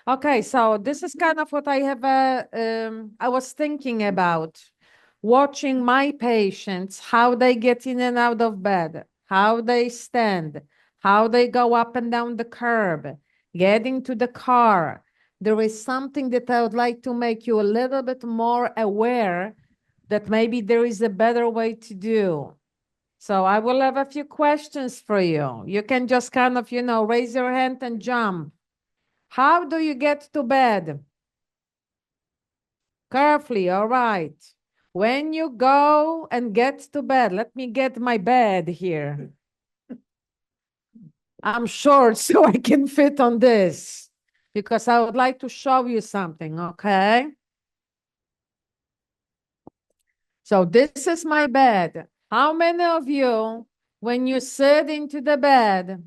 Okay, so this is kind of what I have, I was thinking about, watching my patients, how they get in and out of bed, how they stand, how they go up and down the curb, getting to the car. There is something that I would like to make you a little bit more aware that maybe there is a better way to do. So I will have a few questions for you. You can just kind of, raise your hand and jump. How do you get to bed? Carefully, all right. When you go and get to bed, let me get my bed here. I'm short, so I can fit on this because I would like to show you something, okay? So this is my bed. How many of you, when you sit into the bed,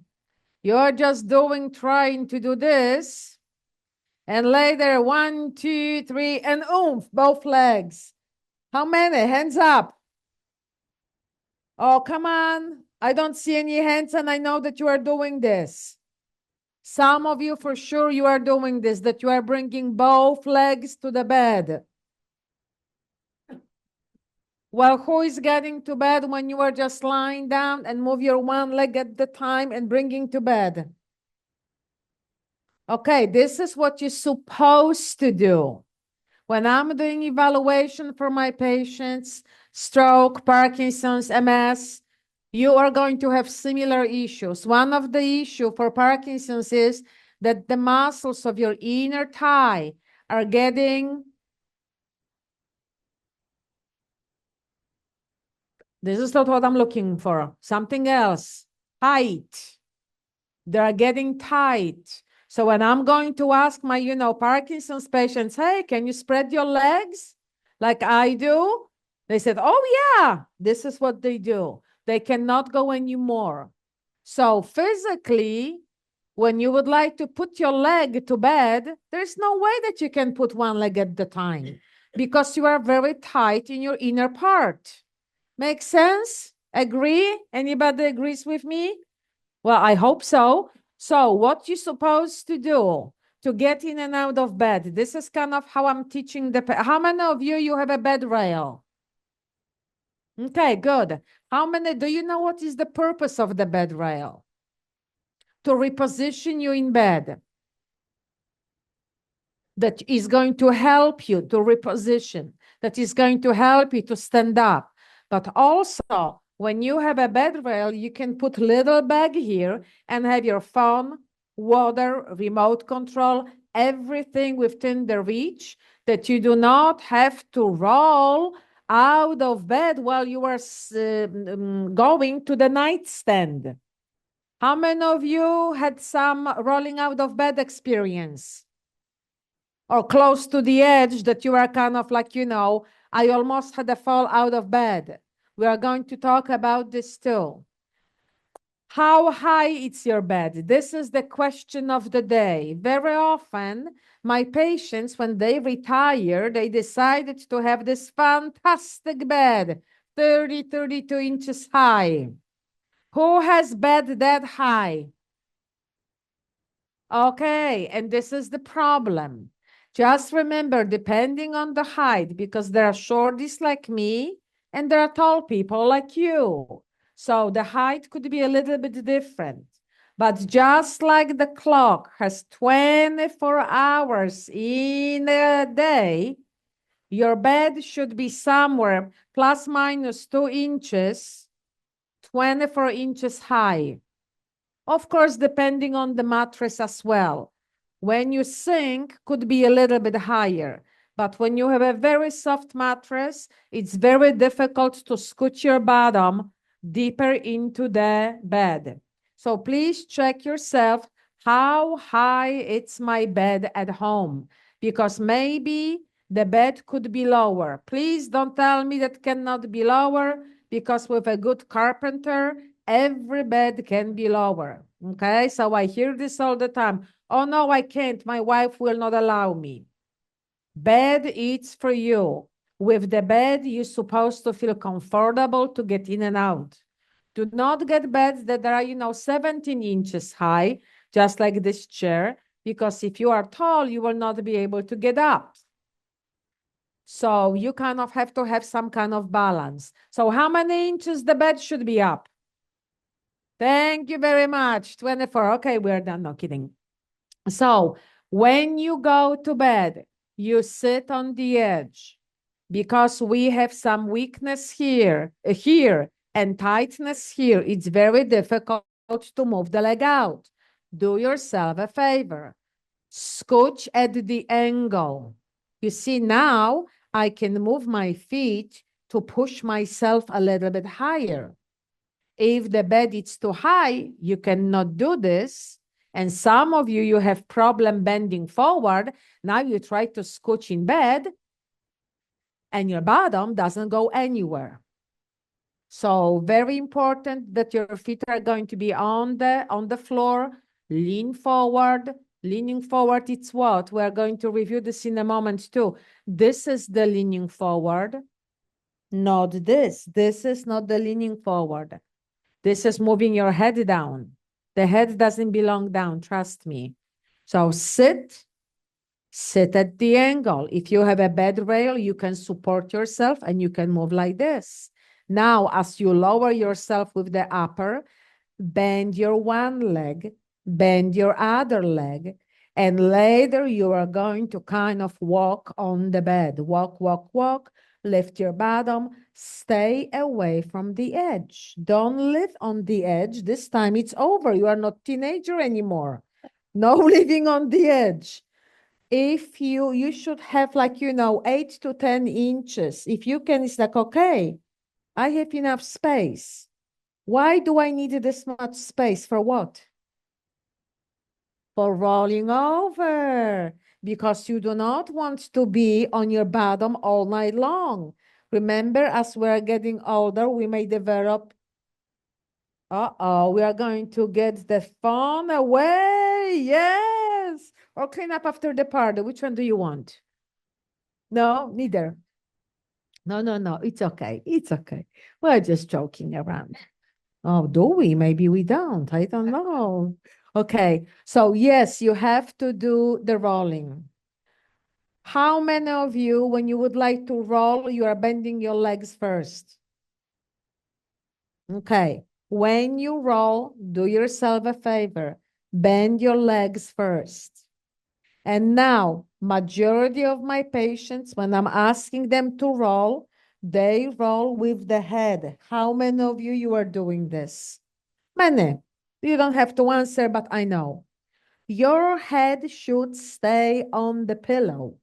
you're just trying to do this, and later, 1, 2, 3, and oomph, both legs. How many? Hands up. Oh, come on. I don't see any hands, and I know that you are doing this. Some of you, for sure, you are doing this, that you are bringing both legs to the bed. Well, who is getting to bed when you are just lying down and move your one leg at the time and bringing to bed? Okay, this is what you're supposed to do. When I'm doing evaluation for my patients, stroke, Parkinson's, MS, you are going to have similar issues. One of the issue for Parkinson's is that the muscles of your inner thigh are getting, this is not what I'm looking for, something else, tight. They are getting tight. So when I'm going to ask my, Parkinson's patients, hey, can you spread your legs like I do? They said, oh, yeah, this is what they do. They cannot go anymore. So physically, when you would like to put your leg to bed, there's no way that you can put one leg at the time because you are very tight in your inner part. Make sense? Agree? Anybody agrees with me? Well, I hope so. So what you're supposed to do to get in and out of bed, this is kind of how I'm teaching how many of you have a bed rail? Okay, good. How many, do you know what is the purpose of the bed rail? To reposition you in bed. That is going to help you to reposition, that is going to help you to stand up. But also, when you have a bed rail, you can put little bag here and have your phone, water, remote control, everything within the reach, that you do not have to roll out of bed while you are going to the nightstand. How many of you had some rolling out of bed experience? Or close to the edge that you are kind of like, I almost had a fall out of bed. We are going to talk about this too. How high is your bed? This is the question of the day. Very often, my patients, when they retire, they decided to have this fantastic bed, 30, 32 inches high. Who has bed that high? Okay, and this is the problem. Just remember, depending on the height, because there are shorties like me and there are tall people like you. So the height could be a little bit different. But just like the clock has 24 hours in a day, your bed should be somewhere plus minus 2 inches, 24 inches high. Of course, depending on the mattress as well. When you sink, could be a little bit higher. But when you have a very soft mattress, it's very difficult to scoot your bottom deeper into the bed. So please check yourself how high it's my bed at home, because maybe the bed could be lower. Please don't tell me that cannot be lower, because with a good carpenter, every bed can be lower. Okay, so I hear this all the time. Oh no, I can't. My wife will not allow me. Bed is for you. With the bed, you're supposed to feel comfortable to get in and out. Do not get beds that are, 17 inches high, just like this chair, because if you are tall, you will not be able to get up. So you kind of have to have some kind of balance. So how many inches the bed should be up? Thank you very much. 24. Okay, we're done. No kidding. So when you go to bed, you sit on the edge because we have some weakness here, and tightness here. It's very difficult to move the leg out. Do yourself a favor. Scooch at the angle. You see, now I can move my feet to push myself a little bit higher. If the bed is too high, you cannot do this. And some of you, you have problem bending forward. Now you try to scooch in bed and your bottom doesn't go anywhere. So very important that your feet are going to be on the floor. Lean forward. Leaning forward, it's what? We're going to review this in a moment too. This is the leaning forward, not this. This is not the leaning forward. This is moving your head down. The head doesn't belong down, trust me. So sit at the angle. If you have a bed rail, you can support yourself and you can move like this. Now, as you lower yourself with the upper, bend your one leg, bend your other leg, and later you are going to kind of walk on the bed. Walk, walk, walk, lift your bottom, stay away from the edge. Don't live on the edge. This time it's over. You are not teenager anymore. No living on the edge. If you should have like, 8 to 10 inches. If you can, it's like, okay, I have enough space. Why do I need this much space? For what? For rolling over, because you do not want to be on your bottom all night long. Remember, as we're getting older, we may develop, we are going to get the phone away. Yes. Or clean up after the party. Which one do you want? No, neither. No. It's okay. It's okay. We're just joking around. Oh, do we? Maybe we don't. I don't know. Okay. So yes, you have to do the rolling. How many of you, when you would like to roll, you are bending your legs first? Okay. When you roll, do yourself a favor. Bend your legs first. And now, majority of my patients, when I'm asking them to roll, they roll with the head. How many of you are doing this? Many. You don't have to answer, but I know. Your head should stay on the pillow.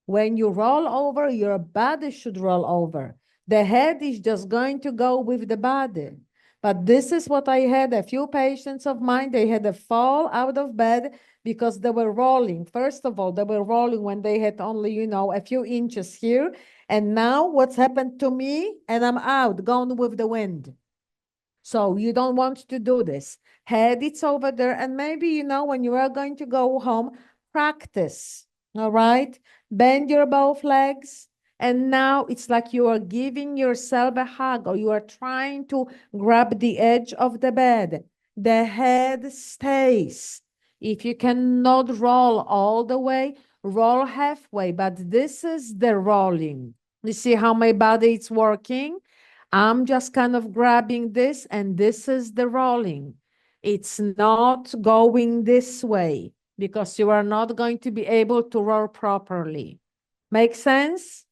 When you roll over, your body should roll over. The head is just going to go with the body. But this is what I had. A few patients of mine, they had a fall out of bed because they were rolling. First of all, they were rolling when they had only, a few inches here. And now what's happened to me? And I'm out, gone with the wind. So you don't want to do this. Head, it's over there. And maybe, when you are going to go home, practice, all right? Bend your both legs. And now it's like you are giving yourself a hug or you are trying to grab the edge of the bed. The head stays. If you cannot roll all the way, roll halfway, but this is the rolling. You see how my body is working? I'm just kind of grabbing this and this is the rolling. It's not going this way because you are not going to be able to roll properly. Make sense?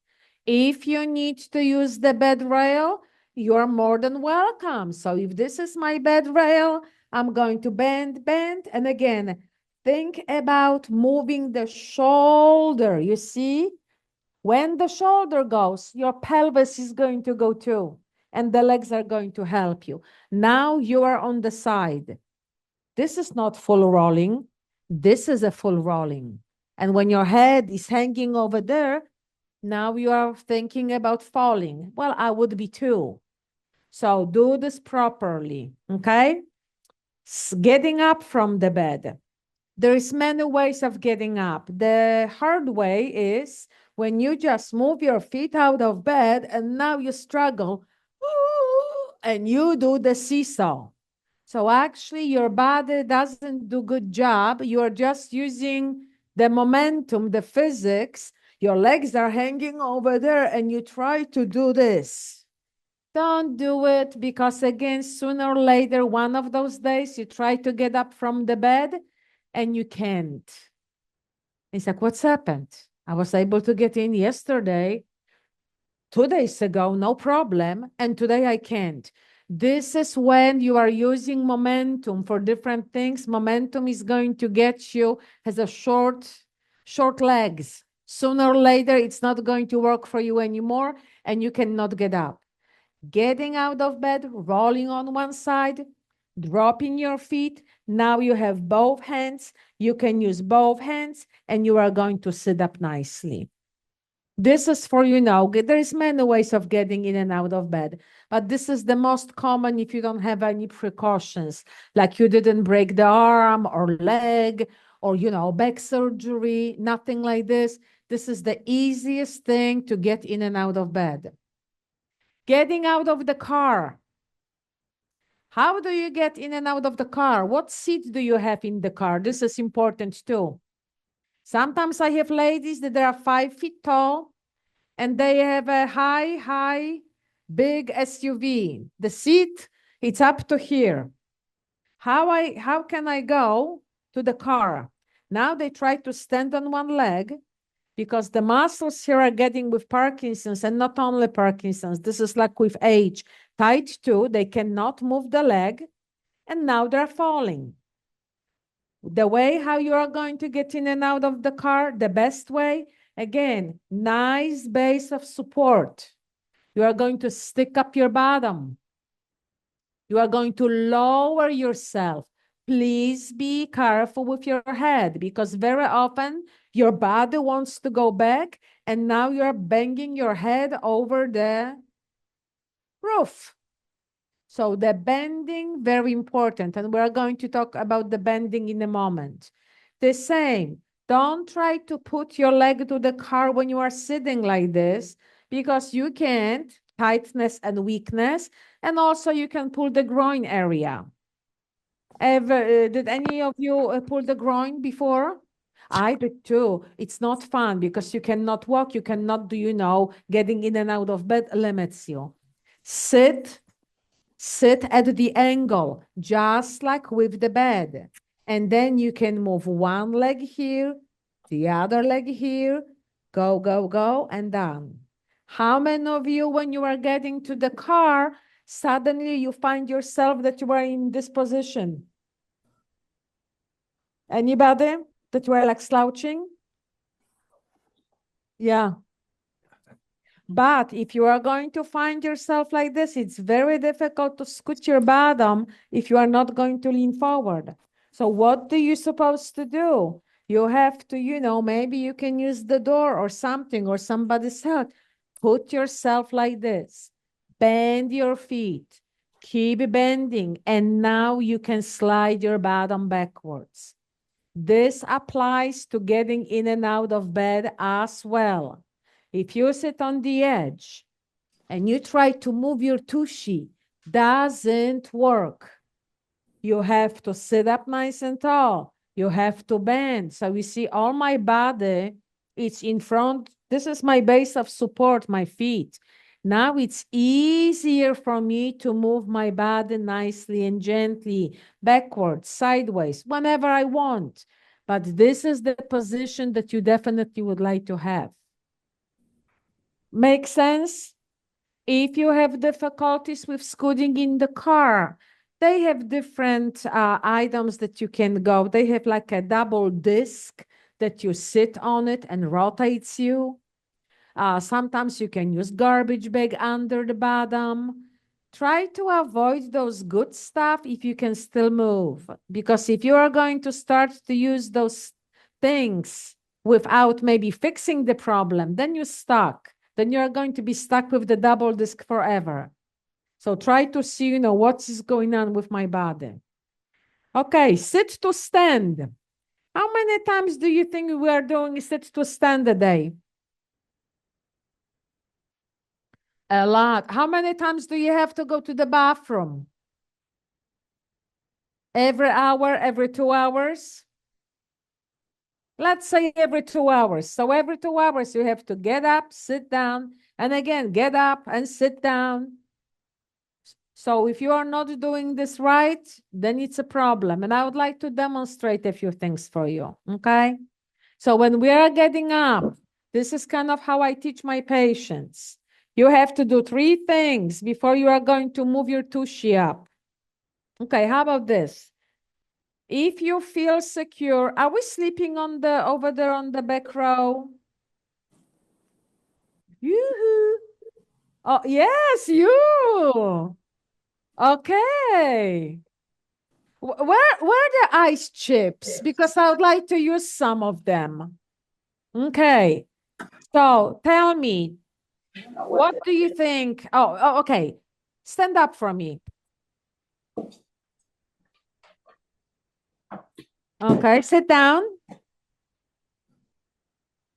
If you need to use the bed rail, you're more than welcome. So if this is my bed rail, I'm going to bend, and again, think about moving the shoulder. You see, when the shoulder goes, your pelvis is going to go too, and the legs are going to help you. Now you are on the side. This is not full rolling. This is a full rolling. And when your head is hanging over there, now you are thinking about falling. Well, I would be too. So do this properly, okay? Getting up from the bed. There is many ways of getting up. The hard way is when you just move your feet out of bed and now you struggle and you do the seesaw. So actually your body doesn't do good job. You're just using the momentum, the physics. Your legs are hanging over there and you try to do this. Don't do it because again, sooner or later, one of those days you try to get up from the bed and you can't. It's like, what's happened? I was able to get in yesterday, 2 days ago, no problem, and today I can't. This is when you are using momentum for different things. Momentum is going to get you as a short legs. Sooner or later, it's not going to work for you anymore, and you cannot get up. Getting out of bed, rolling on one side, dropping your feet. Now you have both hands. You can use both hands, and you are going to sit up nicely. This is for, there is many ways of getting in and out of bed, but this is the most common if you don't have any precautions, like you didn't break the arm or leg or, back surgery, nothing like this. This is the easiest thing to get in and out of bed. Getting out of the car. How do you get in and out of the car? What seat do you have in the car? This is important too. Sometimes I have ladies that are 5 feet tall and they have a high, big SUV. The seat, it's up to here. How can I go to the car? Now they try to stand on one leg because the muscles here are getting with Parkinson's, and not only Parkinson's. This is like with age. Type 2, they cannot move the leg, and now they're falling. The way how you are going to get in and out of the car, the best way, again, nice base of support. You are going to stick up your bottom. You are going to lower yourself. Please be careful with your head because very often your body wants to go back and now you're banging your head over the roof. So the bending, very important. And we're going to talk about the bending in a moment. The same, don't try to put your leg to the car when you are sitting like this because you can't, tightness and weakness. And also you can pull the groin area. Did any of you pull the groin before? I did too. It's not fun because you cannot walk, you cannot do, getting in and out of bed limits you. Sit at the angle, just like with the bed. And then you can move one leg here, the other leg here, go, and down. How many of you, when you are getting to the car, suddenly you find yourself that you are in this position? Anybody that were like slouching? Yeah. But if you are going to find yourself like this, it's very difficult to scoot your bottom if you are not going to lean forward. So what do you supposed to do? You have to, maybe you can use the door or something or somebody's help. Put yourself like this. Bend your feet. Keep bending. And now you can slide your bottom backwards. This applies to getting in and out of bed as well. If you sit on the edge and you try to move your tushy, doesn't work. You have to sit up nice and tall. You have to bend. So you see all my body, it's in front. This is my base of support, my feet. Now it's easier for me to move my body nicely and gently, backwards, sideways, whenever I want. But this is the position that you definitely would like to have. Make sense? If you have difficulties with scooting in the car, they have different items that you can go. They have like a double disc that you sit on it and rotates you. Sometimes you can use garbage bag under the bottom. Try to avoid those good stuff if you can still move. Because if you are going to start to use those things without maybe fixing the problem, then you're stuck. Then you're going to be stuck with the double disc forever. So try to see, what is going on with my body. Okay, sit to stand. How many times do you think we are doing sit to stand a day? A lot. How many times do you have to go to the bathroom? Every hour, every 2 hours? Let's say every 2 hours. So every 2 hours, you have to get up, sit down, and again, get up and sit down. So if you are not doing this right, then it's a problem. And I would like to demonstrate a few things for you, okay? So when we are getting up, this is kind of how I teach my patients. You have to do 3 things before you are going to move your tushy up. Okay, how about this? If you feel secure, are we sleeping on the over there on the back row? Yoo-hoo. Oh, yes, you. Okay. Where are the ice chips? Because I would like to use some of them. Okay. So tell me, what do you think? Oh, okay. Stand up for me. Okay, sit down.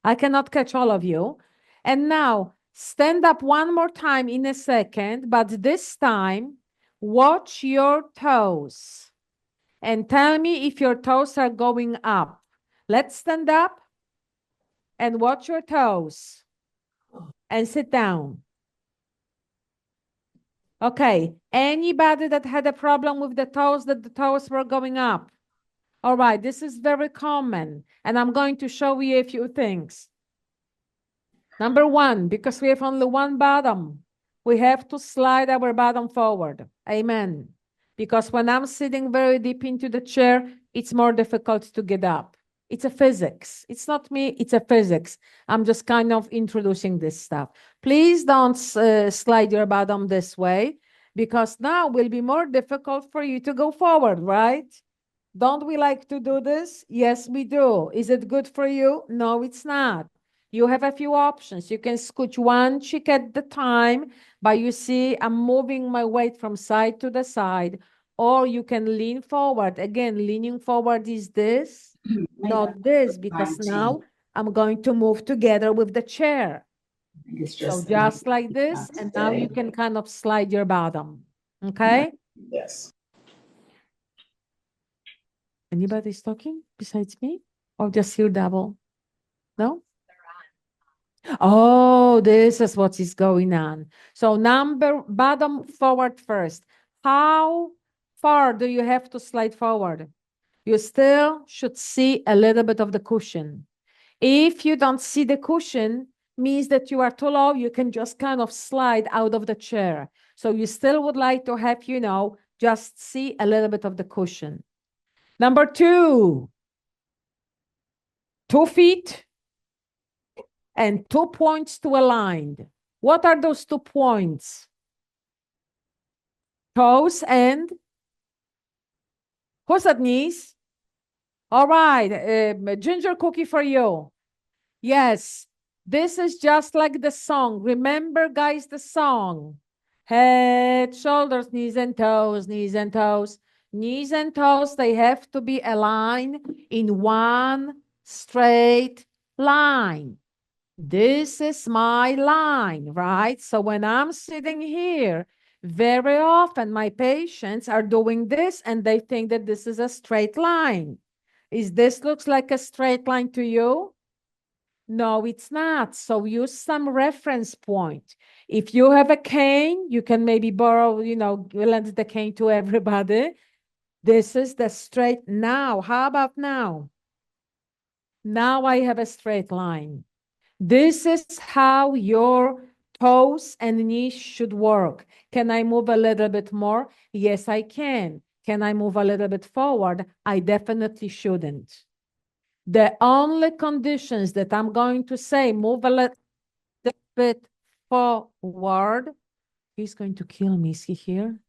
I cannot catch all of you. And now stand up one more time in a second, but this time watch your toes and tell me if your toes are going up. Let's stand up and watch your toes and sit down. Okay, anybody that had a problem with the toes, that the toes were going up? All right, this is very common, and I'm going to show you a few things. Number one, because we have only one bottom, we have to slide our bottom forward. Amen. Because when I'm sitting very deep into the chair, it's more difficult to get up. It's a physics. It's not me, it's a physics. I'm just kind of introducing this stuff. Please don't slide your bottom this way, because now will be more difficult for you to go forward, right? Don't we like to do this? Yes, we do. Is it good for you? No, it's not. You have a few options. You can scooch one cheek at the time, but you see, I'm moving my weight from side to the side, or you can lean forward. Again, leaning forward is this, not this, because now I'm going to move together with the chair. So just like this, and now you can kind of slide your bottom, okay? Yes. Anybody's talking besides me? Or just you double? No? Oh, this is what is going on. So bottom forward first. How far do you have to slide forward? You still should see a little bit of the cushion. If you don't see the cushion, means that you are too low, you can just kind of slide out of the chair. So you still would like to have, just see a little bit of the cushion. Number 2, 2 feet and 2 points to a line. What are those 2 points? Toes and who's that, knees? All right, ginger cookie for you. Yes, this is just like the song. Remember, guys, the song. Head, shoulders, knees and toes, knees and toes. Knees and toes, they have to be aligned in one straight line. This is my line, right? So when I'm sitting here, very often my patients are doing this and they think that this is a straight line. Is this looks like a straight line to you? No, it's not. So use some reference point. If you have a cane, you can maybe borrow, lend the cane to everybody. This is the straight now. How about now? Now I have a straight line. This is how your toes and knees should work. Can I move a little bit more? Yes, I can. Can I move a little bit forward? I definitely shouldn't. The only conditions that I'm going to say, move a little bit forward. He's going to kill me. Is he here?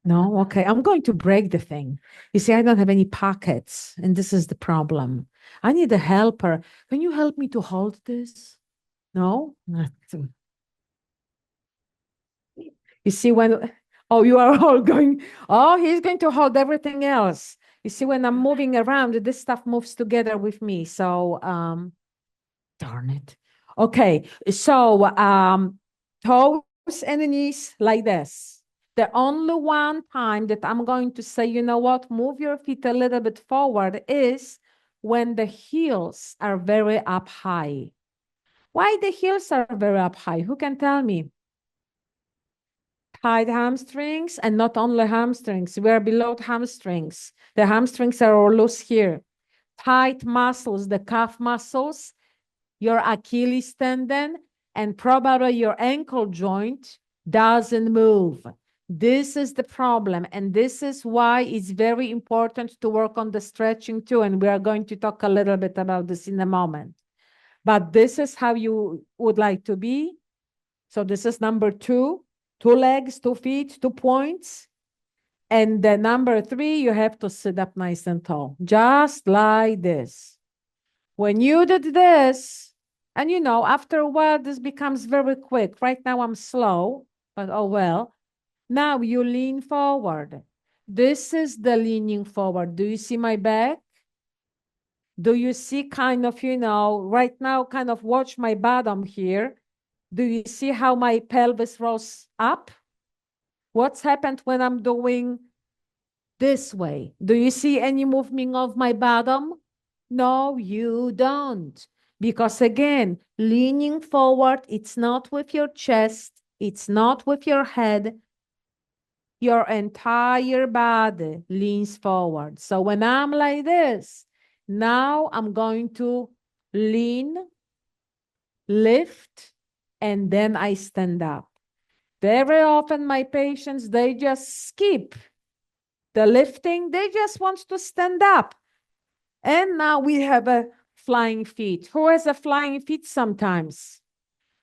No? Okay. I'm going to break the thing. You see, I don't have any pockets, and this is the problem. I need a helper. Can you help me to hold this? No? You see, you are all going, he's going to hold everything else. You see, when I'm moving around, this stuff moves together with me. So, darn it. Okay, so toes and knees like this. The only one time that I'm going to say, you know what, move your feet a little bit forward is when the heels are very up high. Why the heels are very up high? Who can tell me? Tight hamstrings, and not only hamstrings, we are below hamstrings. The hamstrings are all loose here. Tight muscles, the calf muscles, your Achilles tendon, and probably your ankle joint doesn't move. This is the problem, and this is why it's very important to work on the stretching too, and we are going to talk a little bit about this in a moment. But this is how you would like to be. So this is number 2, 2 legs, 2 feet, 2 points. And the number 3, you have to sit up nice and tall, just like this. When you did this, and you know, after a while, this becomes very quick. Right now, I'm slow, but oh well. Now you lean forward. This is the leaning forward. Do you see my back? Do you see kind of, you know, right now, kind of watch my bottom here. Do you see how my pelvis rose up? What's happened when I'm doing this way? Do you see any movement of my bottom? No, you don't. Because again, leaning forward, it's not with your chest, it's not with your head. Your entire body leans forward. So when I'm like this, now I'm going to lean, lift, and then I stand up. Very often my patients, they just skip the lifting. They just want to stand up. And now we have a flying feet. Who has a flying feet sometimes?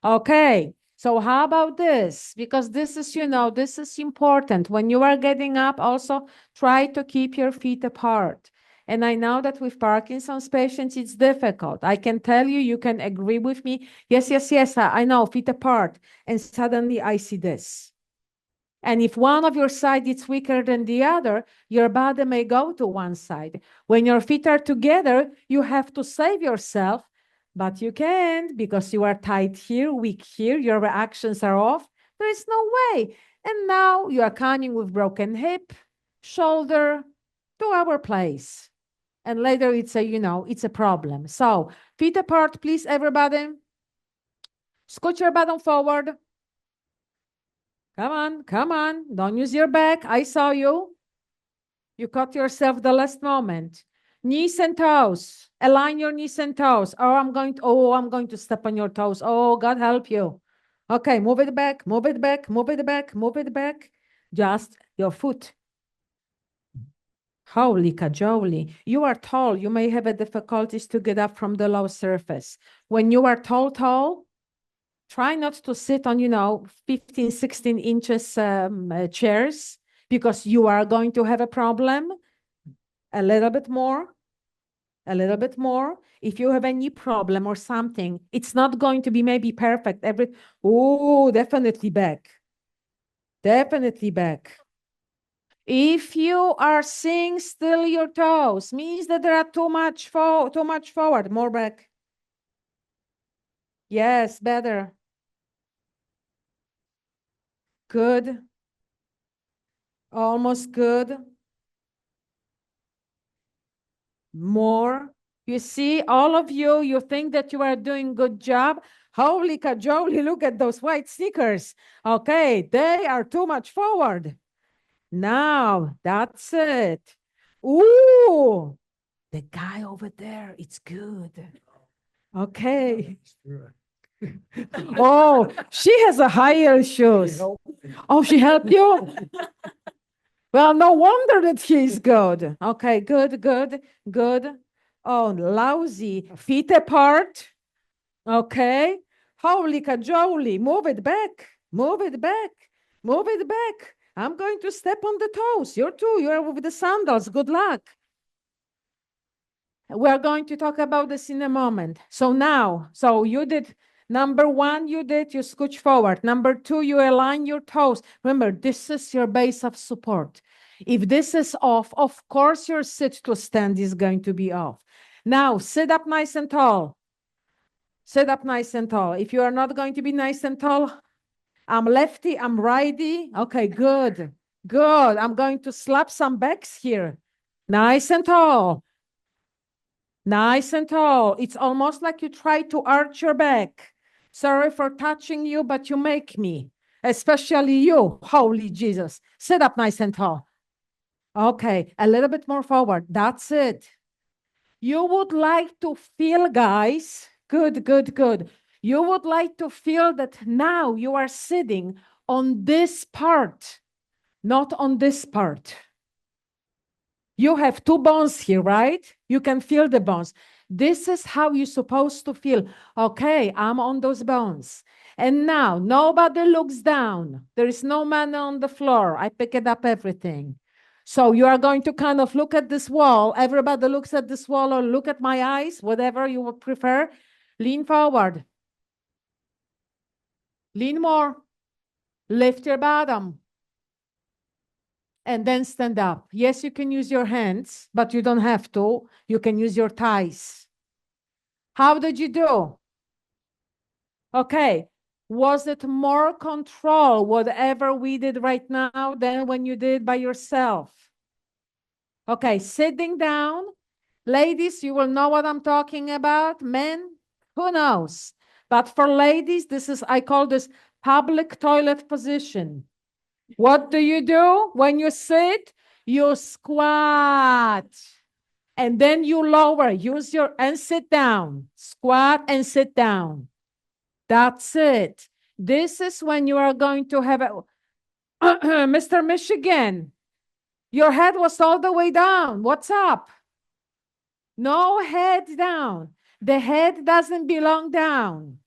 Okay. So how about this? Because this is, you know, this is important. When you are getting up, also try to keep your feet apart. And I know that with Parkinson's patients, it's difficult. I can tell you, you can agree with me. Yes, yes, yes, I know, feet apart. And suddenly I see this. And if one of your side is weaker than the other, your body may go to one side. When your feet are together, you have to save yourself, but you can't because you are tight here, weak here, your reactions are off. There is no way. And now you are coming with broken hip, shoulder to our place. And later it's a, you know, it's a problem. So feet apart, please, everybody. Scoot your bottom forward. Come on, come on. Don't use your back. I saw you. You caught yourself the last moment. Knees and toes. Align your knees and toes. I'm going to step on your toes. Oh, God help you. Okay, move it back, move it back, move it back, move it back. Just your foot. Holy cajoli. You are tall. You may have a difficulties to get up from the low surface. When you are tall, try not to sit on, 15, 16 inches chairs because you are going to have a problem. A little bit more, a little bit more. If you have any problem or something, it's not going to be maybe perfect. Definitely back. Definitely back. If you are seeing still your toes, means that there are too much forward, more back. Yes, better. Good. Almost good. More. You see, all of you, you think that you are doing good job. Holy cajoli, look at those white sneakers. Okay, they are too much forward. Now, that's it. Ooh, the guy over there, it's good. Okay. Oh, she has a high heel shoes. Oh, she helped you? Well, no wonder that he's good. Okay, good, good, good. Oh, lousy. Feet apart. Okay. Holy cajoli. Move it back. Move it back. Move it back. I'm going to step on the toes. You're too. You're with the sandals. Good luck. We're going to talk about this in a moment. So now, so you did number 1, you scooch forward. Number 2, you align your toes. Remember, this is your base of support. If this is off, of course, your sit to stand is going to be off. Now, sit up nice and tall. Sit up nice and tall. If you are not going to be nice and tall, I'm lefty, I'm righty. Okay, good, good. I'm going to slap some backs here. Nice and tall. Nice and tall. It's almost like you try to arch your back. Sorry for touching you, but you make me, especially you. Holy Jesus. Sit up nice and tall. Okay, a little bit more forward. That's it. You would like to feel, guys, good, good, good. You would like to feel that now you are sitting on this part, not on this part. You have two bones here, right? You can feel the bones. This is how you're supposed to feel. Okay, I'm on those bones. And now nobody looks down. There is no man on the floor. I pick it up everything. So you are going to kind of look at this wall. Everybody looks at this wall or look at my eyes, whatever you would prefer. Lean forward. Lean more. Lift your bottom. And then stand up. Yes, you can use your hands, but you don't have to. You can use your thighs. How did you do? Okay. Was it more control, whatever we did right now, than when you did by yourself? Okay, sitting down. Ladies, you will know what I'm talking about. Men, who knows? But for ladies, this is, I call this public toilet position. What do you do when you sit? You squat. And then you lower, use your, and sit down. Squat and sit down. That's it. This is when you are going to have a, Mr. Michigan, your head was all the way down. What's up? No head down. The head doesn't belong down.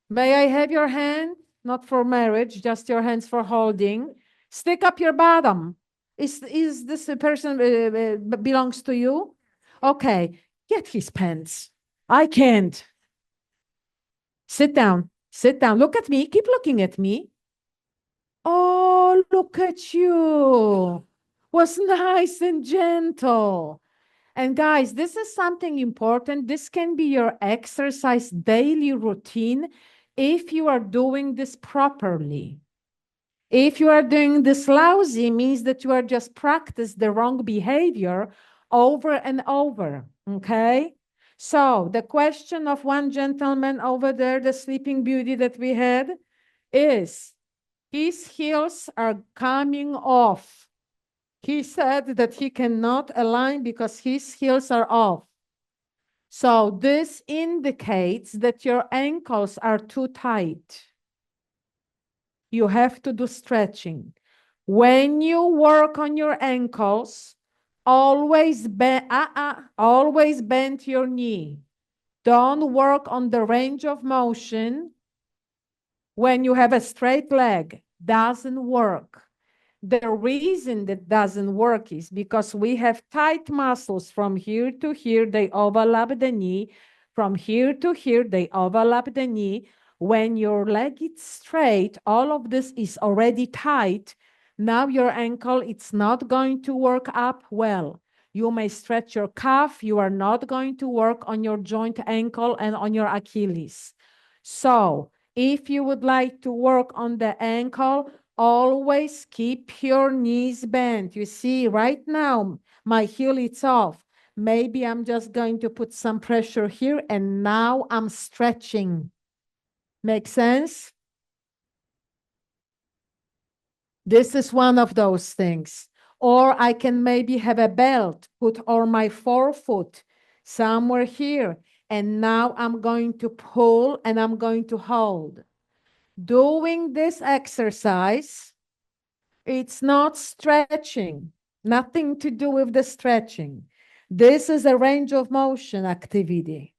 May I have your hand? Not for marriage, just your hands for holding. Stick up your bottom. Is this a person belongs to you? Okay, get his pants. I can't. Sit down. Sit down. Look at me. Keep looking at me. Oh, look at you. Was nice and gentle. And guys, this is something important. This can be your exercise daily routine if you are doing this properly. If you are doing this lousy, means that you are just practice the wrong behavior over and over, okay? So the question of one gentleman over there, the Sleeping Beauty that we had, is his heels are coming off. He said that he cannot align because his heels are off. So this indicates that your ankles are too tight. You have to do stretching. When you work on your ankles, always bend your knee. Don't work on the range of motion when you have a straight leg. Doesn't work. The reason that doesn't work is because we have tight muscles from here to here, they overlap the knee. From here to here, they overlap the knee. When your leg is straight, all of this is already tight. Now your ankle, it's not going to work up well. You may stretch your calf. You are not going to work on your joint ankle and on your Achilles. So if you would like to work on the ankle, always keep your knees bent. You see, right now, my heel is off. Maybe I'm just going to put some pressure here, and now I'm stretching. Make sense? This is one of those things. Or I can maybe have a belt, put on my forefoot somewhere here. And now I'm going to pull and I'm going to hold. Doing this exercise, it's not stretching, nothing to do with the stretching. This is a range of motion activity.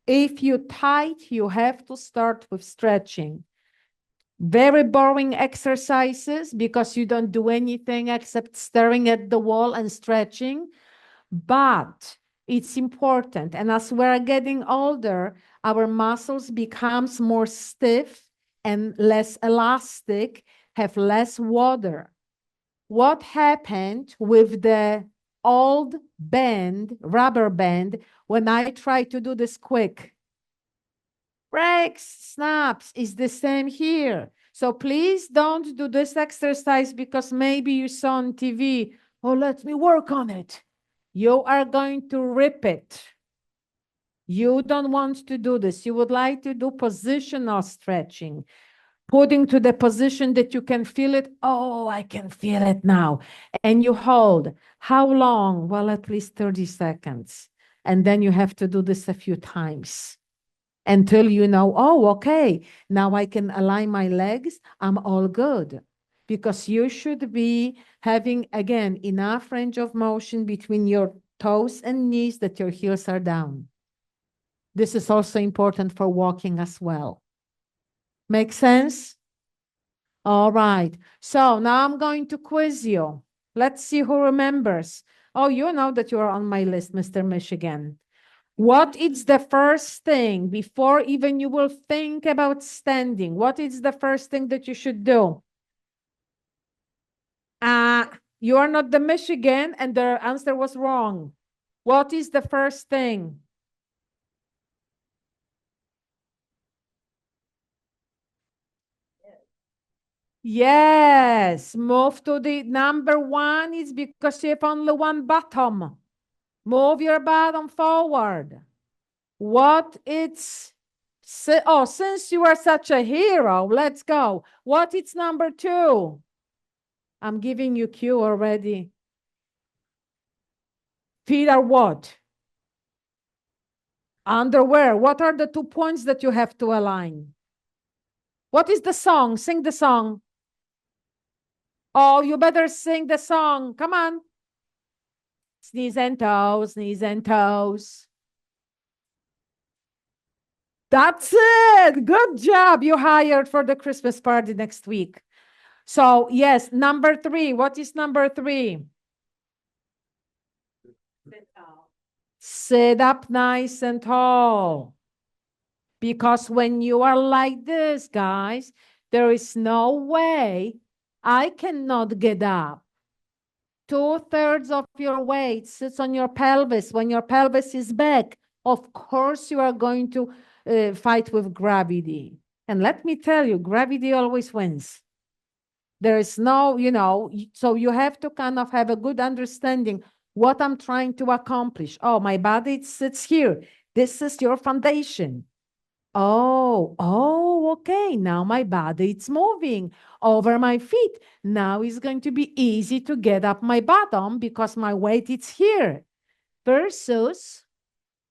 If you tight, you have to start with stretching. Very boring exercises because you don't do anything except staring at the wall and stretching. But it's important. And as we're getting older, our muscles becomes more stiff and less elastic, have less water. What happened with the old band, rubber band, when I tried to do this quick? breaks, snaps. Is the same here. So please don't do this exercise because maybe you saw on TV, oh, let me work on it. You are going to rip it. You don't want to do this. You would like to do positional stretching, putting to the position that you can feel it. Oh, I can feel it now. And you hold. How long? Well, at least 30 seconds. And then you have to do this a few times until you know, oh, okay, now I can align my legs. I'm all good. Because you should be having, again, enough range of motion between your toes and knees that your heels are down. This is also important for walking as well. Make sense? All right. So now I'm going to quiz you. Let's see who remembers. Oh, you know that you are on my list, Mr. Michigan. What is the first thing before even you will think about standing? What is the first thing that you should do? You are not the Michigan and the answer was wrong. What is the first thing? Yes, move to the number one is because you have only one bottom. Move your bottom forward. What it's, oh, since you are such a hero, let's go. What is number two? I'm giving you cue already. Feet are what? Underwear. What are the 2 points that you have to align? What is the song? Sing the song. Oh, you better sing the song. Come on. Knees and toes, knees and toes. That's it. Good job. You hired for the Christmas party next week. So yes, number three. What is number three? Sit up nice and tall. Because when you are like this, guys, there is no way I cannot get up. 2/3 of your weight sits on your pelvis. When your pelvis is back, of course you are going to fight with gravity. And let me tell you, gravity always wins. There is no, so you have to kind of have a good understanding what I'm trying to accomplish. Oh, my body sits here. This is your foundation. Oh, okay. Now my body it's moving over my feet. Now it's going to be easy to get up my bottom because my weight is here. Versus,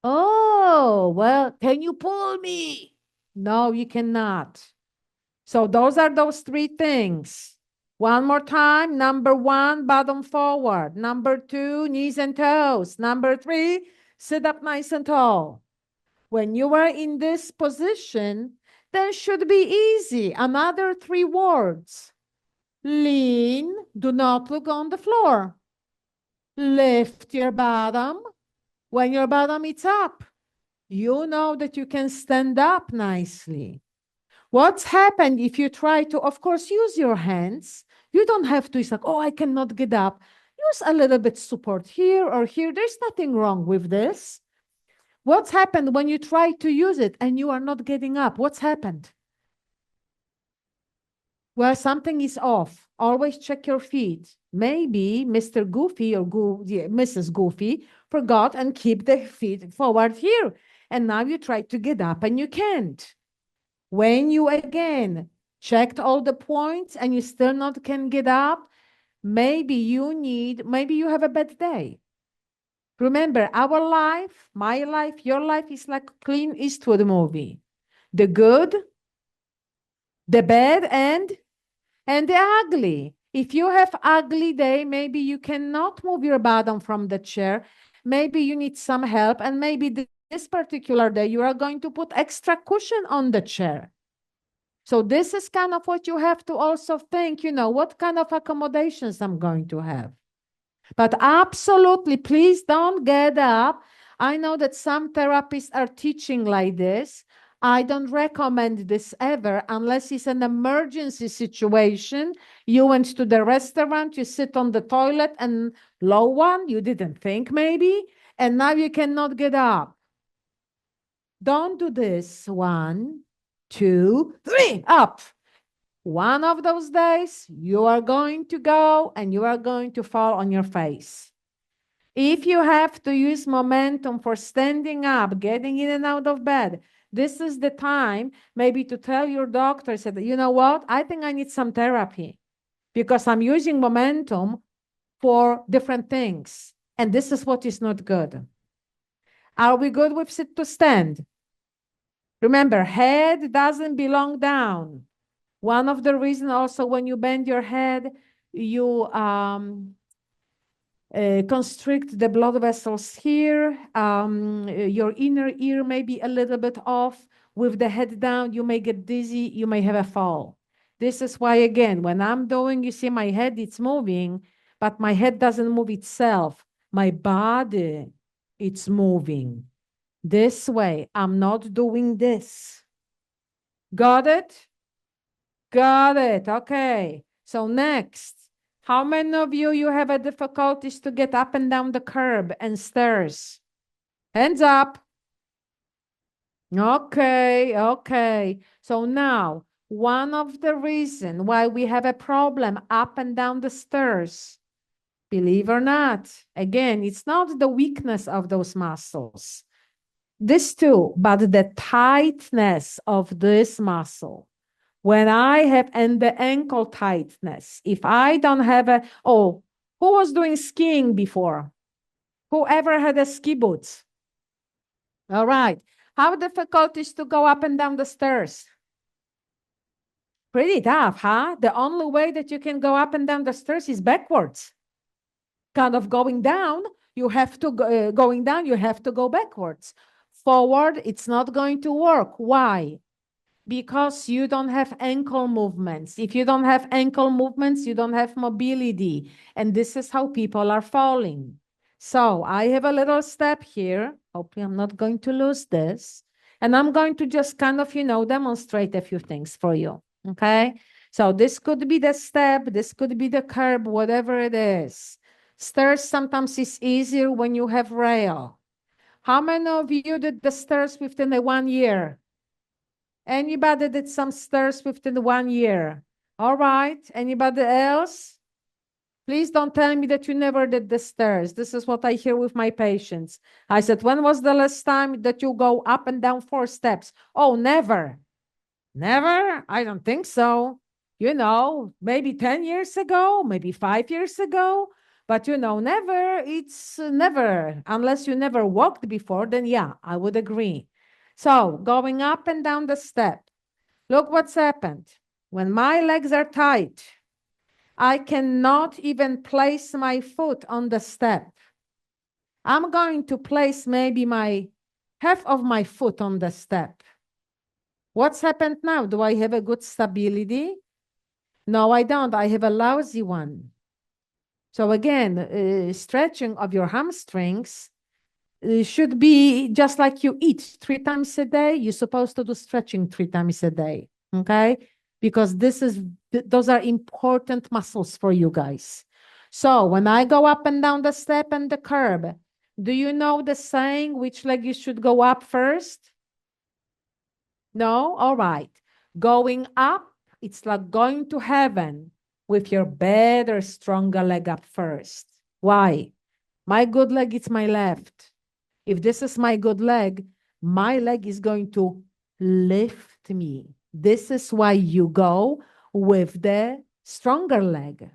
oh, well, can you pull me? No, you cannot. So those are those three things. One more time. Number one, bottom forward. Number two, knees and toes. Number three, sit up nice and tall. When you are in this position, then should be easy. Another three words. Lean, do not look on the floor. Lift your bottom. When your bottom is up, you know that you can stand up nicely. What's happened if you try to, of course, use your hands? You don't have to, it's like, oh, I cannot get up. Use a little bit support here or here. There's nothing wrong with this. What's happened when you try to use it and you are not getting up? What's happened? Well, something is off. Always check your feet. Maybe Mr. Goofy or Mrs. Goofy forgot and keep the feet forward here. And now you try to get up and you can't. When you again checked all the points and you still not can get up, maybe you have a bad day. Remember, our life, my life, your life is like Clint Eastwood movie. The good, the bad, and the ugly. If you have ugly day, maybe you cannot move your bottom from the chair. Maybe you need some help, and maybe this particular day you are going to put extra cushion on the chair. So this is kind of what you have to also think, what kind of accommodations I'm going to have. But absolutely, please don't get up. I know that some therapists are teaching like this. I don't recommend this ever unless it's an emergency situation. You went to the restaurant, you sit on the toilet and low one, you didn't think maybe, and now you cannot get up. Don't do this. 1, 2, 3, up. One of those days, you are going to go and you are going to fall on your face. If you have to use momentum for standing up, getting in and out of bed, this is the time maybe to tell your doctor, said, you know what, I think I need some therapy because I'm using momentum for different things. And this is what is not good. Are we good with sit to stand? Remember, head doesn't belong down. One of the reasons also when you bend your head, you constrict the blood vessels here. Your inner ear may be a little bit off. With the head down, you may get dizzy, you may have a fall. This is why, again, when I'm doing, you see my head, it's moving, but my head doesn't move itself. My body, it's moving. This way, I'm not doing this. Got it? Got it. Okay. So next, how many of you have a difficulties to get up and down the curb and stairs? Hands up. Okay, okay. So now, one of the reasons why we have a problem up and down the stairs, believe or not, again, it's not the weakness of those muscles. This too, but the tightness of this muscle. When I have, and the ankle tightness, if I don't have a, oh, who was doing skiing before? Whoever had a ski boots? All right. How difficult is to go up and down the stairs? Pretty tough, huh? The only way that you can go up and down the stairs is backwards. Kind of going down, you have to go, going down, you have to go backwards. Forward, it's not going to work. Why? Because you don't have ankle movements. If you don't have ankle movements, you don't have mobility. And this is how people are falling. So I have a little step here. Hopefully I'm not going to lose this. And I'm going to just kind of, demonstrate a few things for you. Okay. So this could be the step. This could be the curb, whatever it is. Stairs sometimes is easier when you have rail. How many of you did the stairs within the 1 year? Anybody did some stairs within 1 year? All right. Anybody else? Please don't tell me that you never did the stairs. This is what I hear with my patients. I said, when was the last time that you go up and down 4 steps? Oh, never. Never? I don't think so. Maybe 10 years ago, maybe 5 years ago. But never, it's never. Unless you never walked before, then yeah, I would agree. So going up and down the step, look what's happened. When my legs are tight, I cannot even place my foot on the step. I'm going to place maybe my half of my foot on the step. What's happened now? Do I have a good stability? No, I don't. I have a lousy one. So again, stretching of your hamstrings should be just like you eat 3 times a day. You're supposed to do stretching 3 times a day, okay? Because those are important muscles for you guys. So when I go up and down the step and the curb, do you know the saying which leg you should go up first? No? All right. Going up, it's like going to heaven with your better, stronger leg up first. Why? My good leg is my left. If this is my good leg, my leg is going to lift me. This is why you go with the stronger leg.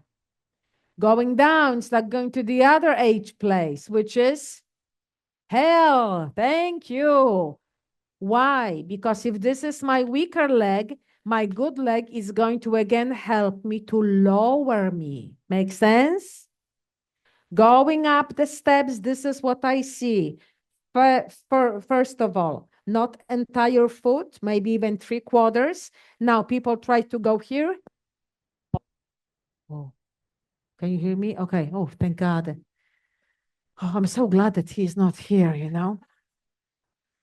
Going down, it's like going to the other H place, which is hell. Thank you. Why? Because if this is my weaker leg, my good leg is going to again help me to lower me. Make sense? Going up the steps, this is what I see. First of all, not entire foot, maybe even 3/4. Now people try to go here. Oh, can you hear me? Okay. Oh, thank God. Oh, I'm so glad that he's not here,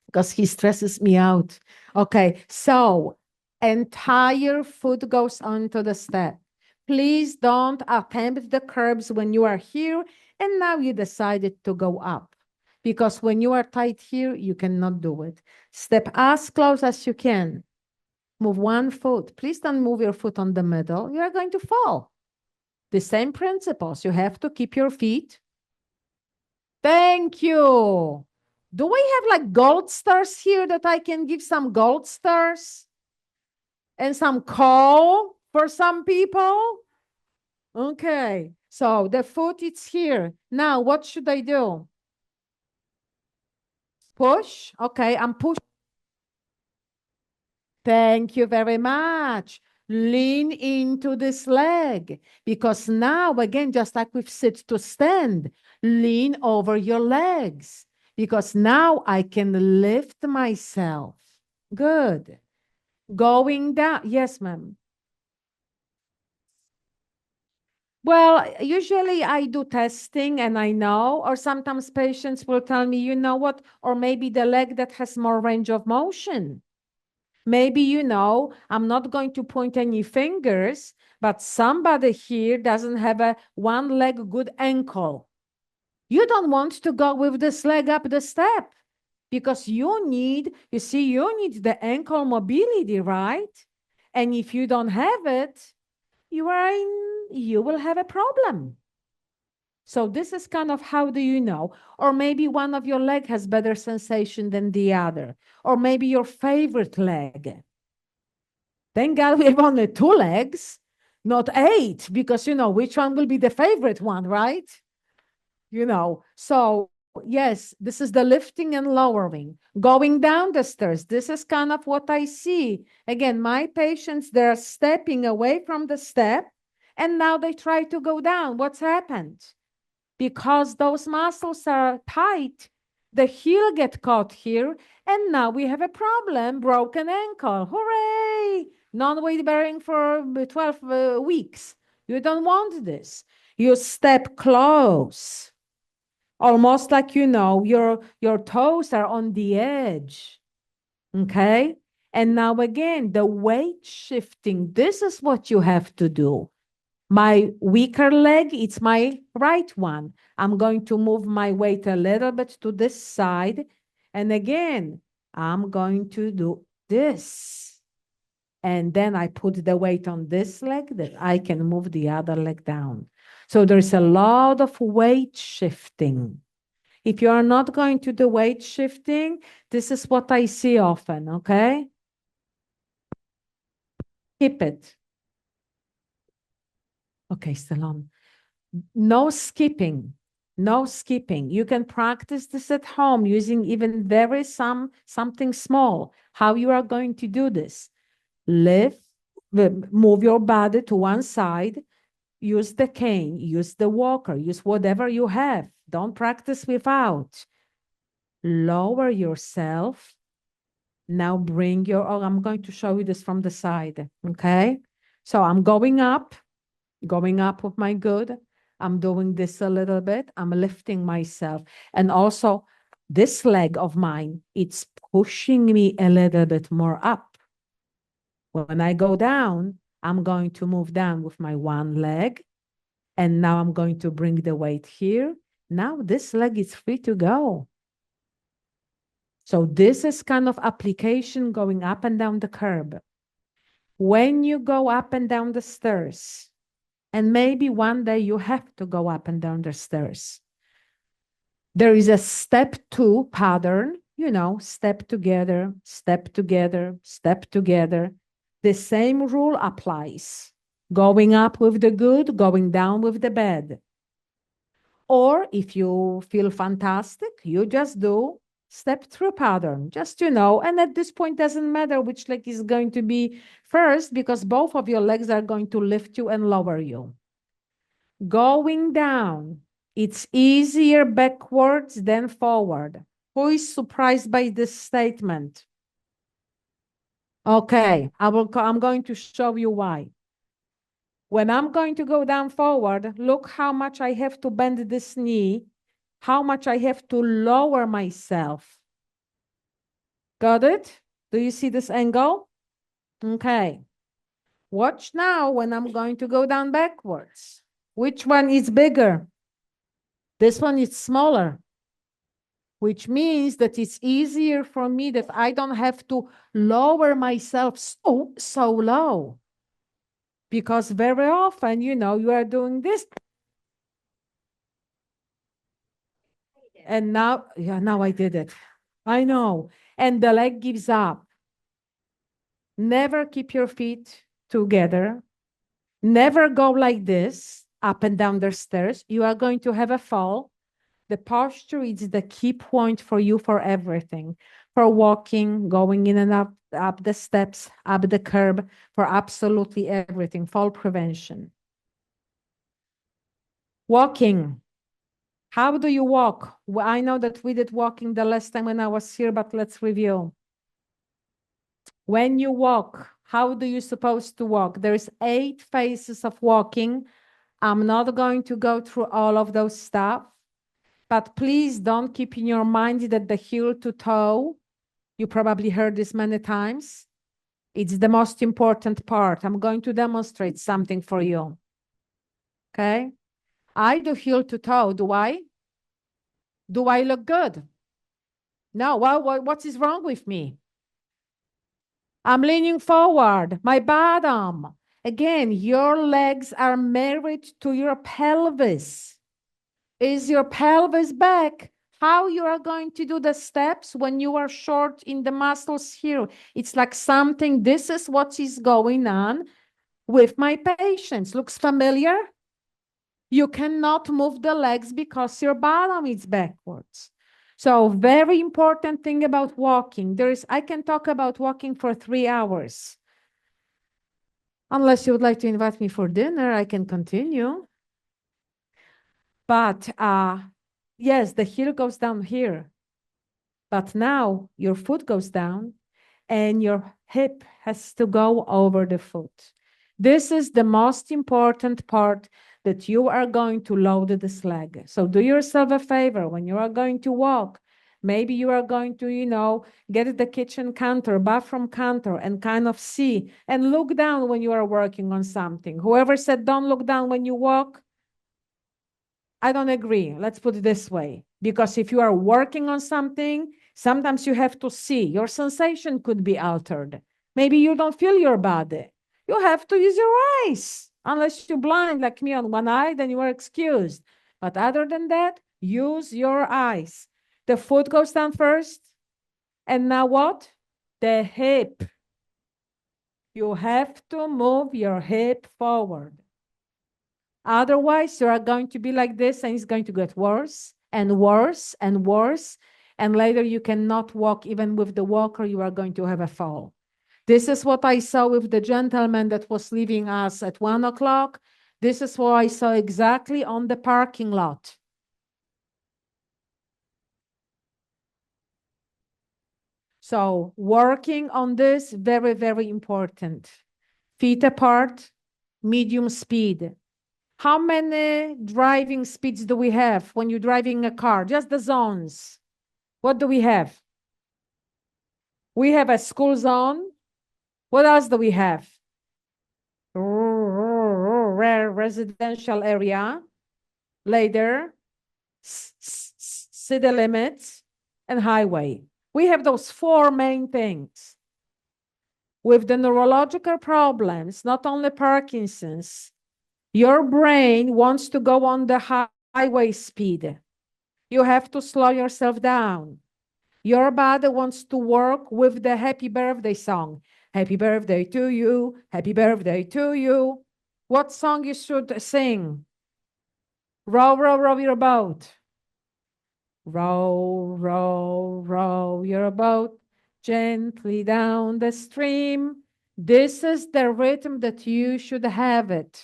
because he stresses me out. Okay, so entire foot goes onto the step. Please don't attempt the curbs when you are here and now you decided to go up. because when you are tight here, you cannot do it. Step as close as you can. Move one foot. Please don't move your foot on the middle. You are going to fall. The same principles. You have to keep your feet. Thank you. Do we have like gold stars here that I can give some gold stars? And some coal for some people? Okay. So the foot is here. Now, what should I do? Push. Okay, I'm pushing. Thank you very much. Lean into this leg because now, again, just like with sit to stand, lean over your legs because now I can lift myself. Good. Going down. Yes, ma'am. Well, usually I do testing and I know, or sometimes patients will tell me, you know what, or maybe the leg that has more range of motion. Maybe, I'm not going to point any fingers, but somebody here doesn't have a one leg good ankle. You don't want to go with this leg up the step because you need the ankle mobility, right? And if you don't have it, you will have a problem. So this is kind of how do you know? Or maybe one of your leg has better sensation than the other, or maybe your favorite leg. Thank God we have only 2 legs, not 8, because which one will be the favorite one, right? So yes, this is the lifting and lowering. Going down the stairs, this is kind of what I see. Again, my patients, they're stepping away from the step, and now they try to go down. What's happened? Because those muscles are tight, the heel get caught here, and now we have a problem, broken ankle. Hooray! Non-weight bearing for 12 weeks. You don't want this. You step close, almost like, your toes are on the edge, okay? And now again, the weight shifting, this is what you have to do. My weaker leg, it's my right one. I'm going to move my weight a little bit to this side. And again, I'm going to do this. And then I put the weight on this leg that I can move the other leg down. So there's a lot of weight shifting. If you are not going to do weight shifting, this is what I see often, okay? Keep it. Okay, Stallone. No skipping. No skipping. You can practice this at home using even something small. How you are going to do this? Move your body to one side, use the cane, use the walker, use whatever you have. Don't practice without. Lower yourself. Now I'm going to show you this from the side, okay? So I'm going up with my good. I'm doing this a little bit. I'm lifting myself. And also this leg of mine, it's pushing me a little bit more up. When I go down, I'm going to move down with my one leg. And now I'm going to bring the weight here. Now this leg is free to go. So this is kind of application going up and down the curb. When you go up and down the stairs, and maybe one day you have to go up and down the stairs, there is a step 2 pattern, step together, step together, step together. The same rule applies. Going up with the good, going down with the bad. Or if you feel fantastic, you just do step through pattern, just, and at this point, doesn't matter which leg is going to be first because both of your legs are going to lift you and lower you. Going down, it's easier backwards than forward. Who is surprised by this statement? Okay, I'm going to show you why. When I'm going to go down forward, look how much I have to bend this knee, how much I have to lower myself. Got it? Do you see this angle? Okay. Watch now when I'm going to go down backwards. Which one is bigger? This one is smaller. which means that it's easier for me that I don't have to lower myself so low. Because very often, you are doing this. And now, yeah, now I did it. I know. And the leg gives up. Never keep your feet together. Never go like this, up and down the stairs. You are going to have a fall. The posture is the key point for you for everything, for walking, going in and up the steps, up the curb, for absolutely everything, fall prevention. Walking. How do you walk? Well, I know that we did walking the last time when I was here, but let's review. When you walk, how do you supposed to walk? There's 8 phases of walking. I'm not going to go through all of those stuff, but please don't keep in your mind that the heel to toe, you probably heard this many times. It's the most important part. I'm going to demonstrate something for you. Okay? I do heel to toe. Do I? Do I look good? No. What is wrong with me? I'm leaning forward, my bottom. Again, your legs are married to your pelvis. Is your pelvis back? How you are going to do the steps when you are short in the muscles here? It's like something, this is what is going on with my patients. Looks familiar? You cannot move the legs because your bottom is backwards. So very important thing about walking. I can talk about walking for 3 hours. Unless you would like to invite me for dinner, I can continue. But yes, the heel goes down here. But now your foot goes down and your hip has to go over the foot. This is the most important part that you are going to load this leg. So do yourself a favor when you are going to walk. Maybe you are going to, get the kitchen counter, bathroom counter, and kind of see and look down when you are working on something. Whoever said don't look down when you walk, I don't agree. Let's put it this way. Because if you are working on something, sometimes you have to see. Your sensation could be altered. Maybe you don't feel your body. You have to use your eyes. Unless you're blind like me on one eye, then you are excused. But other than that, use your eyes. The foot goes down first. And now what? The hip. You have to move your hip forward. Otherwise, you are going to be like this and it's going to get worse and worse and worse. And later you cannot walk even with the walker, you are going to have a fall. This is what I saw with the gentleman that was leaving us at 1 o'clock. This is what I saw exactly on the parking lot. So working on this, very, very important. Feet apart, medium speed. How many driving speeds do we have when you're driving a car? Just the zones. What do we have? We have a school zone. What else do we have? Rare residential area. Later, city limits, and highway. We have those 4 main things. With the neurological problems, not only Parkinson's, your brain wants to go on the highway speed. You have to slow yourself down. Your body wants to work with the happy birthday song. Happy birthday to you. Happy birthday to you. What song you should sing? Row, row, row your boat. Row, row, row your boat gently down the stream. This is the rhythm that you should have it.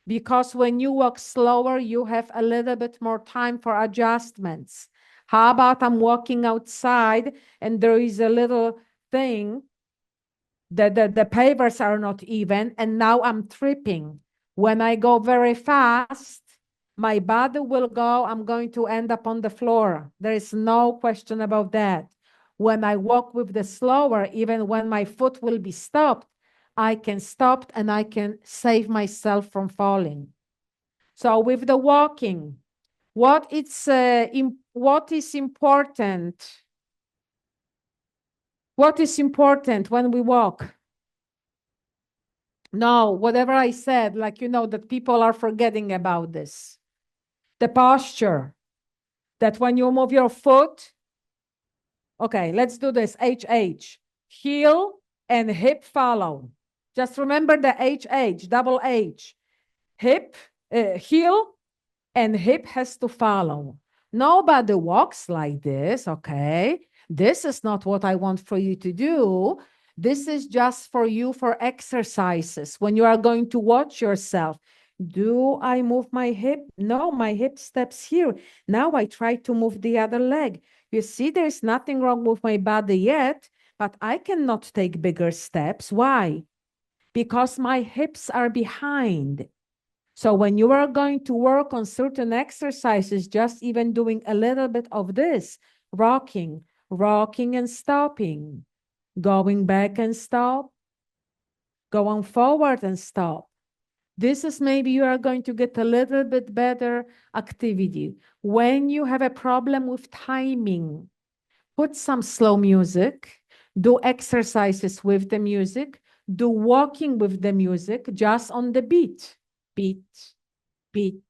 Because when you walk slower, you have a little bit more time for adjustments. How about I'm walking outside and there is a little thing that the pavers are not even, and now I'm tripping. When I go very fast, my body will go, I'm going to end up on the floor. There is no question about that. When I walk with the slower, even when my foot will be stopped, I can stop and I can save myself from falling. So with the walking, what it's what is important? What is important when we walk? No, whatever I said, like, that people are forgetting about this. The posture, that when you move your foot, okay, let's do this, HH, heel and hip follow. Just remember the HH, double H, hip, heel and hip has to follow. Nobody walks like this, okay? This is not what I want for you to do. This is just for you for exercises. When you are going to watch yourself, do I move my hip? No, my hip steps here. Now I try to move the other leg. You see, there's nothing wrong with my body yet, but I cannot take bigger steps. Why? Because my hips are behind. So when you are going to work on certain exercises, just even doing a little bit of this, rocking and stopping, going back and stop, going forward and stop. This is maybe you are going to get a little bit better activity. When you have a problem with timing, put some slow music, do exercises with the music, do walking with the music, just on the beat, beat, beat,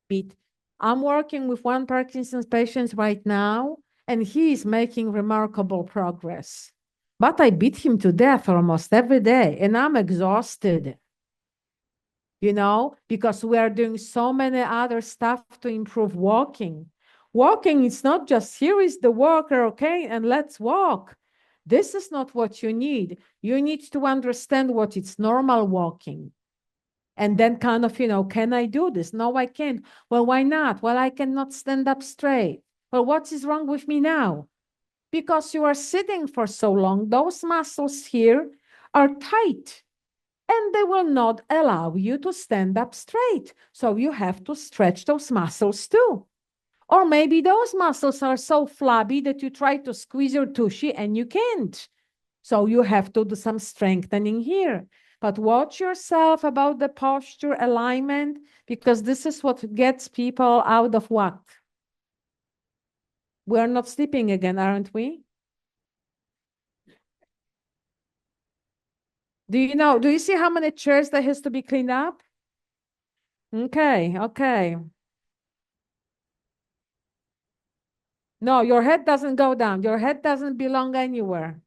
beat. I'm working with one Parkinson's patient right now, and he is making remarkable progress. But I beat him to death almost every day, and I'm exhausted, because we are doing so many other stuff to improve walking. Walking, it's not just here is the walker, okay, and let's walk. This is not what you need. You need to understand what it's normal walking. And then kind of, can I do this? No, I can't. Well, why not? Well, I cannot stand up straight. Well, what is wrong with me now? Because you are sitting for so long, those muscles here are tight and they will not allow you to stand up straight. So you have to stretch those muscles too. Or maybe those muscles are so flabby that you try to squeeze your tushy and you can't. So you have to do some strengthening here. But watch yourself about the posture alignment, because this is what gets people out of whack. We are not sleeping again, aren't we? Do you see how many chairs that has to be cleaned up? Okay, okay. No, your head doesn't go down. Your head doesn't belong anywhere.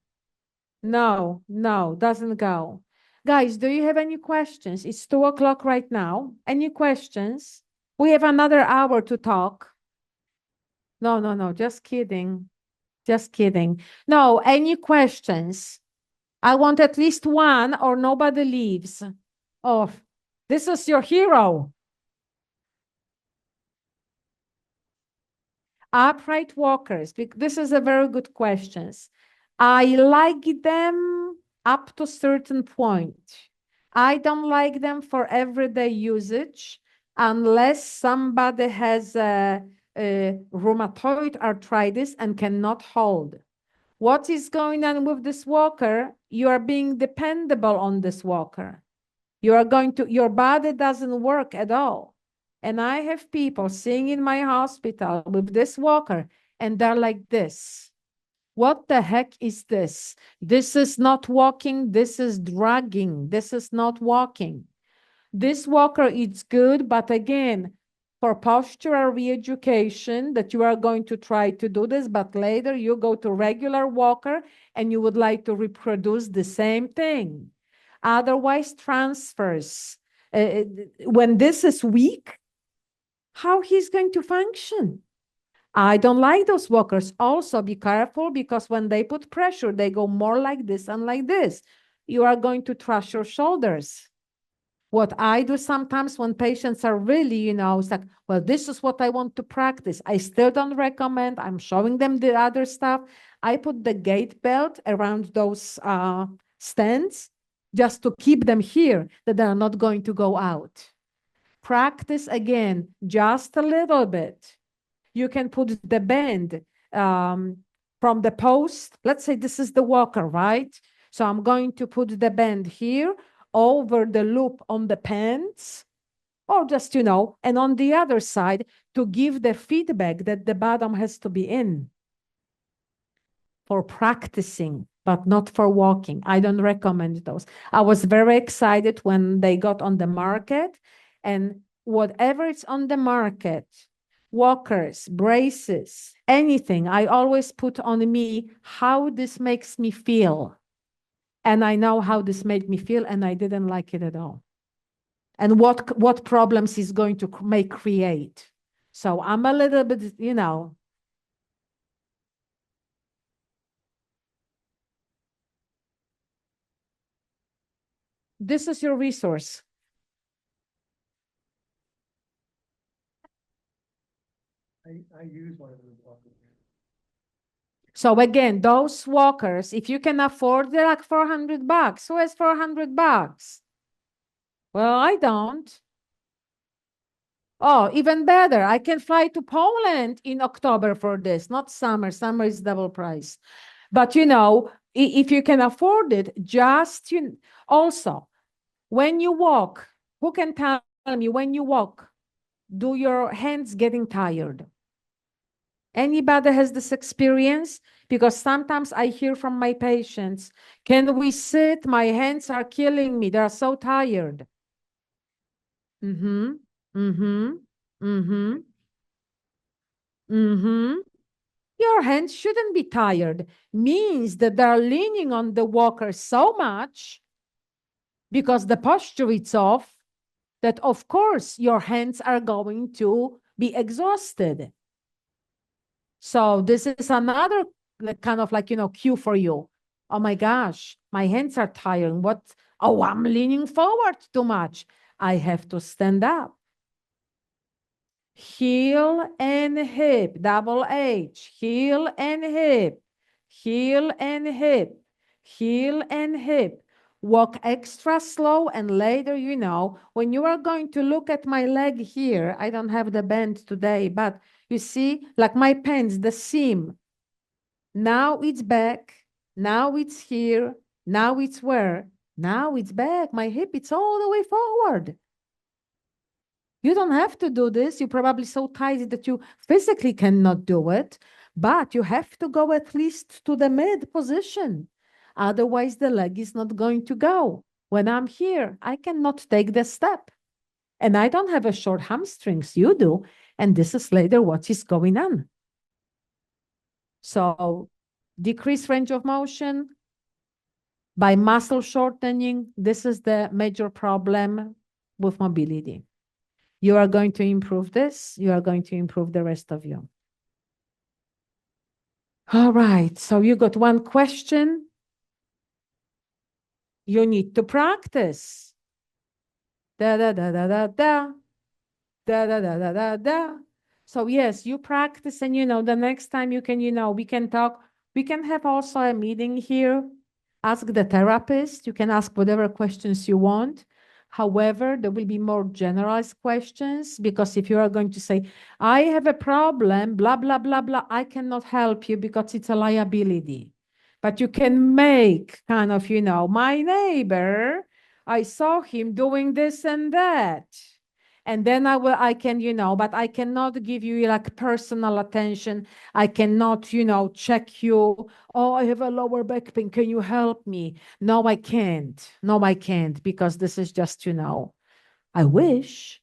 No, no, doesn't go. Guys, do you have any questions? It's 2 o'clock right now. Any questions? We have another hour to talk. No, no, no, just kidding. Just kidding. No, any questions? I want at least one or nobody leaves. Oh, this is your hero. Upright walkers. This is a very good question. I like them up to a certain point. I don't like them for everyday usage unless somebody has a rheumatoid arthritis and cannot hold. What is going on with this walker? You are being dependable on this walker. Your body doesn't work at all. And I have people seeing in my hospital with this walker, and they're like this. What the heck is this? This is not walking. This is dragging. This is not walking. This walker is good, but again, for postural re-education, that you are going to try to do this, but later you go to regular walker and you would like to reproduce the same thing. Otherwise, transfers. When this is weak, how he's going to function? I don't like those walkers. Also, be careful, because when they put pressure, they go more like this and like this. You are going to trash your shoulders. What I do sometimes when patients are really, it's like, well, this is what I want to practice. I still don't recommend. I'm showing them the other stuff. I put the gait belt around those stands just to keep them here, that they're not going to go out. Practice again, just a little bit. You can put the band from the post. Let's say this is the walker, right? So I'm going to put the band here over the loop on the pants. or just, and on the other side, to give the feedback that the bottom has to be in for practicing, but not for walking. I don't recommend those. I was very excited when they got on the market, and whatever is on the market, walkers, braces, anything, I always put on me how this makes me feel. And I know how this made me feel, and I didn't like it at all. And what problems is going to create. So I'm a little bit, this is your resource. I use one of those walkers. So again, those walkers, if you can afford, they're like $400. Who has $400? Well, I don't. Oh, even better. I can fly to Poland in October for this, not summer. Summer is double price. But if you can afford it, just also when you walk, who can tell me when you walk, do your hands getting tired? Anybody has this experience? Because sometimes I hear from my patients, can we sit? My hands are killing me. They're so tired. Mm-hmm. Mm-hmm. Mm-hmm. Mm-hmm. Your hands shouldn't be tired. Means that they're leaning on the walker so much because the posture is off that of course your hands are going to be exhausted. So this is another kind of cue for you. Oh my gosh, my hands are tired. What? Oh, I'm leaning forward too much. I have to stand up. Heel and hip, double H, heel and hip, heel and hip, heel and hip. Walk extra slow, and later, when you are going to look at my leg here, I don't have the band today, but you see, like my pants, the seam. Now it's back, now it's here, now it's where? Now it's back, my hip, it's all the way forward. You don't have to do this. You're probably so tight that you physically cannot do it, but you have to go at least to the mid position. Otherwise, the leg is not going to go. When I'm here, I cannot take the step. And I don't have a short hamstrings. You do. And this is later what is going on. So decreased range of motion by muscle shortening. This is the major problem with mobility. You are going to improve this. You are going to improve the rest of you. All right. So you got one question. You need to practice. Da, da, da, da, da, da. Da, da, da, da, da, da. So yes, you practice, and the next time you can, we can talk. We can have also a meeting here. Ask the therapist. You can ask whatever questions you want. However, there will be more generalized questions, because if you are going to say, I have a problem, blah, blah, blah, blah, I cannot help you because it's a liability. But you can make kind of, my neighbor, I saw him doing this and that. And then I can, but I cannot give you like personal attention. I cannot, check you. Oh, I have a lower back pain. Can you help me? No, I can't. No, I can't, because this is just, I wish,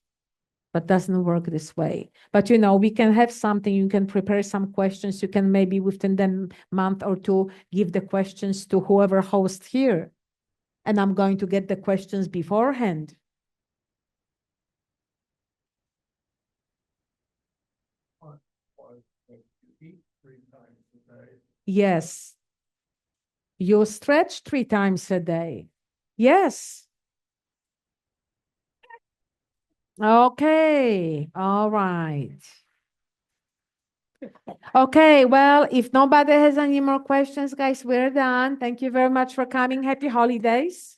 but doesn't work this way. But, we can have something. You can prepare some questions. You can maybe within the month or two, give the questions to whoever hosts here. And I'm going to get the questions beforehand. Yes. You stretch 3 times a day. Yes. Okay. All right. Okay. Well, if nobody has any more questions, guys, we're done. Thank you very much for coming. Happy holidays.